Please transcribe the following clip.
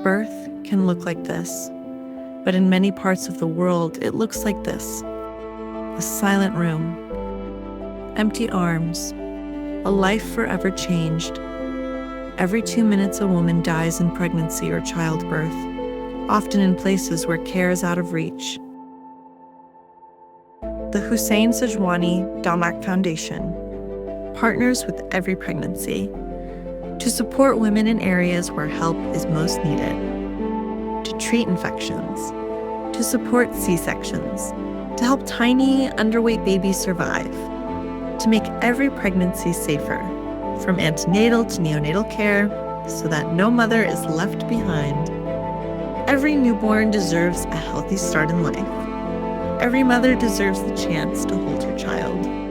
Birth can look like this, but in many parts of the world, it looks like this: a silent room, empty arms, a life forever changed. Every 2 minutes, a woman dies in pregnancy or childbirth, often in places where care is out of reach. The Hussein Sajwani Dalmak Foundation partners with every pregnancy to support women in areas where help is most needed, to treat infections, to support C-sections, to help tiny, underweight babies survive, to make every pregnancy safer, from antenatal to neonatal care, so that no mother is left behind. Every newborn deserves a healthy start in life. Every mother deserves the chance to hold her child.